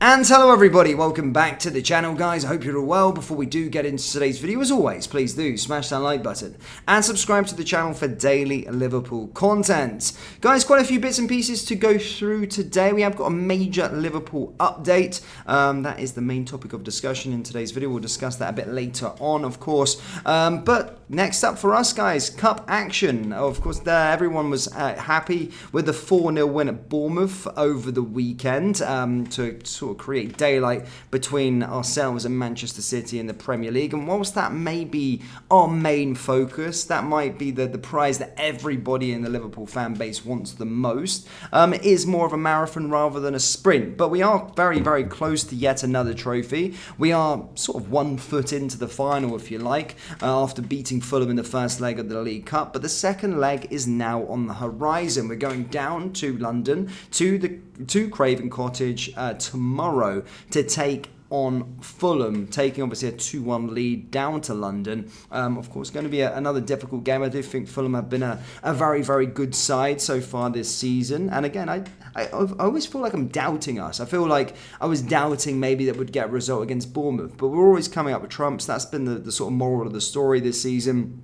And hello everybody, welcome back to the channel guys. I hope you're all well. Before we do get into today's video, as always, please do smash that like button and subscribe to the channel for daily Liverpool content. Guys, quite a few bits and pieces to go through today. We have got a major Liverpool update. That is the main topic of discussion in today's video. We'll discuss that a bit later on, of course. But next up for us guys, cup action. Of course, everyone was happy with the 4-0 win at Bournemouth over the weekend to sort of create daylight between ourselves and Manchester City in the Premier League. And whilst that may be our main focus, that might be the prize that everybody in the Liverpool fan base wants the most, it is more of a marathon rather than a sprint. But we are very, very close to yet another trophy. We are sort of 1 foot into the final, if you like, after beating Fulham in the first leg of the League Cup. But the second leg is now on the horizon. We're going down to London, to Craven Cottage tomorrow to take on Fulham, taking obviously a 2-1 lead down to London. Of course, going to be another difficult game. I do think Fulham have been a very, very good side so far this season. And again, I always feel like I'm doubting us. I feel like I was doubting maybe that we'd get a result against Bournemouth, but we're always coming up with trumps. That's been the sort of moral of the story this season.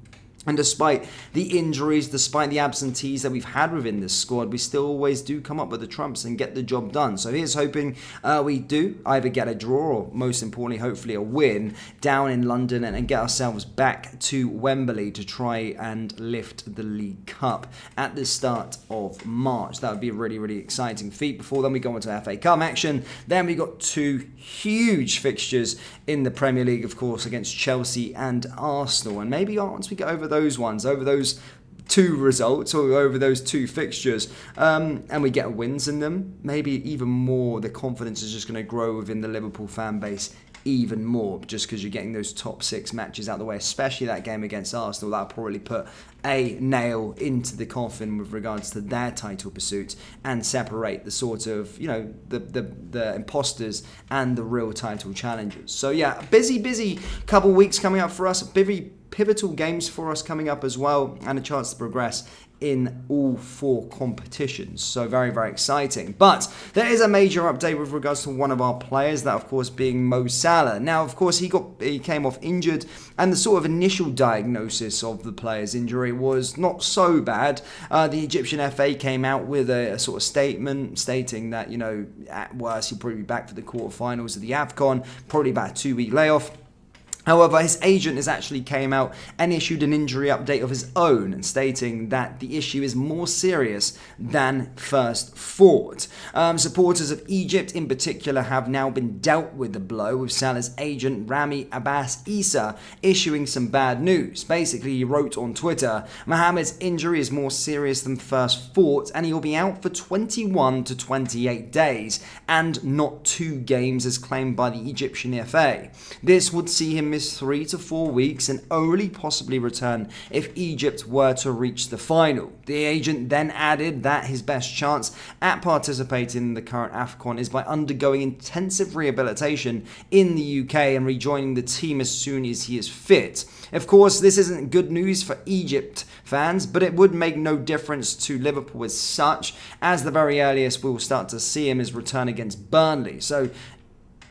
And despite the injuries, despite the absentees that we've had within this squad, we still always do come up with the trumps and get the job done. So here's hoping we do either get a draw or, most importantly, hopefully a win down in London and get ourselves back to Wembley to try and lift the League Cup at the start of March. That would be a really, really exciting feat. Before then, we go on to FA Cup action. Then we got two huge fixtures in the Premier League, of course, against Chelsea and Arsenal. And maybe once we get over those two results or over those two fixtures and we get wins in them, maybe even more the confidence is just going to grow within the Liverpool fan base even more, just because you're getting those top 6 matches out of the way, especially that game against Arsenal. That'll probably put a nail into the coffin with regards to their title pursuit and separate the sort of, you know, the imposters and the real title challengers. So yeah, busy couple weeks coming up for us. Very pivotal games for us coming up as well, and a chance to progress in all 4 competitions. So very, very exciting. But there is a major update with regards to one of our players, that of course being Mo Salah. Now, of course, he came off injured, and the sort of initial diagnosis of the player's injury was not so bad. The Egyptian FA came out with a sort of statement stating that, you know, at worst he'll probably be back for the quarterfinals of the AFCON, probably about a 2-week layoff. However, his agent has actually came out and issued an injury update of his own, and stating that the issue is more serious than first thought. Supporters of Egypt in particular have now been dealt with the blow, with Salah's agent Rami Abbas Issa issuing some bad news. Basically, he wrote on Twitter, Mohamed's injury is more serious than first thought, and he will be out for 21 to 28 days, and not 2 games as claimed by the Egyptian FA. This would see him miss 3 to 4 weeks and only possibly return if Egypt were to reach the final. The agent then added that his best chance at participating in the current AFCON is by undergoing intensive rehabilitation in the UK and rejoining the team as soon as he is fit. Of course, this isn't good news for Egypt fans, but it would make no difference to Liverpool as such, as the very earliest we will start to see him is return against Burnley. So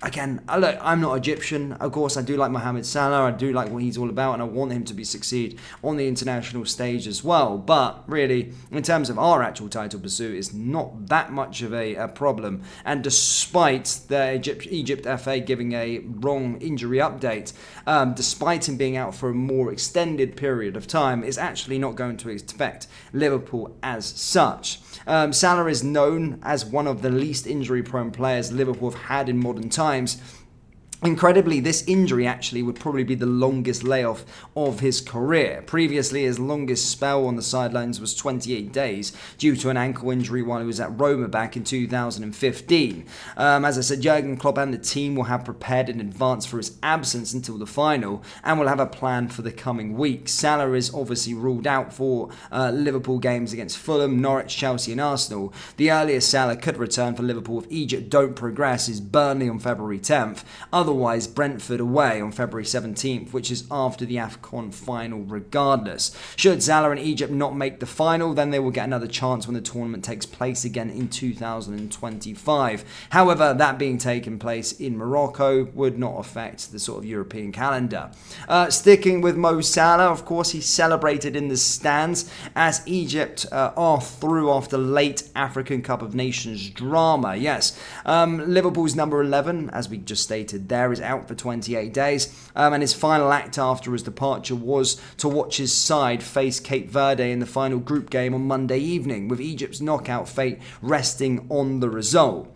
again, look, I'm not Egyptian. Of course, I do like Mohamed Salah. I do like what he's all about, and I want him to succeed on the international stage as well. But really, in terms of our actual title pursuit, it's not that much of a problem. And despite the Egypt FA giving a wrong injury update, despite him being out for a more extended period of time, it's actually not going to affect Liverpool as such. Salah is known as one of the least injury-prone players Liverpool have had in modern times. Incredibly, this injury actually would probably be the longest layoff of his career. Previously, his longest spell on the sidelines was 28 days due to an ankle injury while he was at Roma back in 2015. As I said, Jurgen, Klopp and the team will have prepared in advance for his absence until the final and will have a plan for the coming weeks. Salah is obviously ruled out for Liverpool games against Fulham, Norwich, Chelsea and Arsenal. The earliest Salah could return for Liverpool if Egypt don't progress is Burnley on February 10th. otherwise Brentford away on February 17th, which is after the AFCON final regardless. Should Salah and Egypt not make the final, then they will get another chance when the tournament takes place again in 2025. However, that being taken place in Morocco would not affect the sort of European calendar. Sticking with Mo Salah, of course, he celebrated in the stands as Egypt are through after late African Cup of Nations drama. Yes, Liverpool's number 11, as we just stated there, is out for 28 days, and his final act after his departure was to watch his side face Cape Verde in the final group game on Monday evening, with Egypt's knockout fate resting on the result.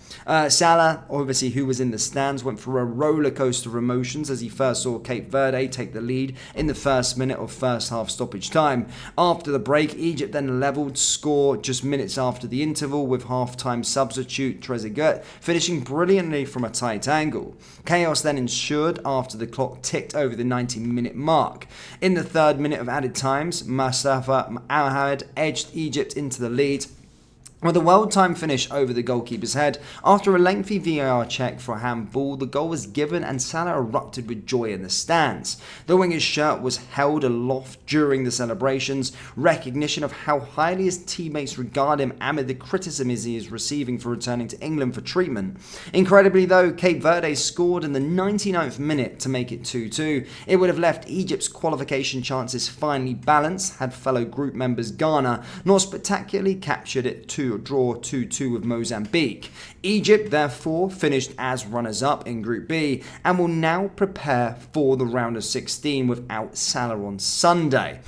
Salah, obviously, who was in the stands, went through a roller coaster of emotions as he first saw Cape Verde take the lead in the first minute of first half stoppage time. After the break, Egypt then levelled score just minutes after the interval, with half-time substitute Trezeguet finishing brilliantly from a tight angle. Chaos then ensued after the clock ticked over the 90-minute mark. In the third minute of added times, Mustafa Al-Ahmed edged Egypt into the lead, with a well-timed finish over the goalkeeper's head. After a lengthy VAR check for a handball, the goal was given and Salah erupted with joy in the stands. The winger's shirt was held aloft during the celebrations, recognition of how highly his teammates regard him amid the criticism he is receiving for returning to England for treatment. Incredibly though, Cape Verde scored in the 99th minute to make it 2-2. It would have left Egypt's qualification chances finely balanced had fellow group members Ghana not spectacularly captured it to draw 2-2 with Mozambique. Egypt therefore finished as runners-up in Group B and will now prepare for the round of 16 without Salah on Sunday.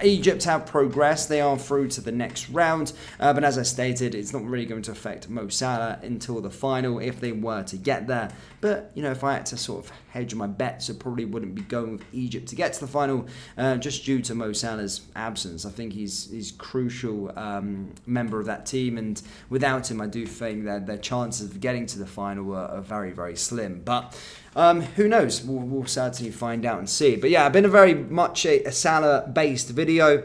Egypt have progressed. They are through to the next round, but as I stated, it's not really going to affect Mo Salah until the final if they were to get there. But, if I had to sort of hedge my bets, I probably wouldn't be going with Egypt to get to the final just due to Mo Salah's absence. I think he's crucial member of that team, and without him, I do think that their chances of getting to the final are very, very slim. But who knows? We'll certainly find out and see. But yeah, been a very much a Salah-based video.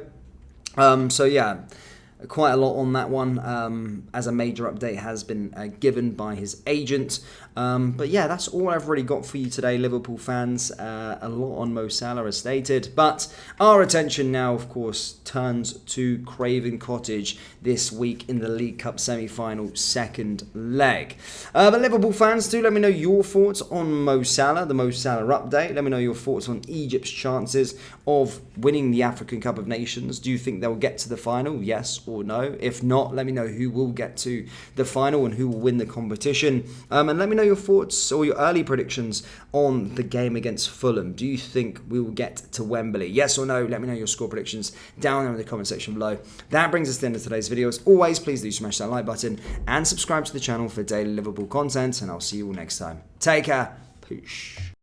Quite a lot on that one, as a major update has been given by his agent. But yeah, that's all I've really got for you today, Liverpool fans. A lot on Mo Salah as stated. But our attention now, of course, turns to Craven Cottage this week in the League Cup semi-final second leg. But Liverpool fans, do let me know your thoughts on Mo Salah, the Mo Salah update. Let me know your thoughts on Egypt's chances of winning the African Cup of Nations. Do you think they'll get to the final? Yes or no? If not, let me know who will get to the final and who will win the competition. And let me know your thoughts or your early predictions on the game against Fulham. Do you think we will get to Wembley? Yes or no? Let me know your score predictions down there in the comment section below. That brings us to the end of today's video. As always, please do smash that like button and subscribe to the channel for daily Liverpool content, and I'll see you all next time. Take care. Peace.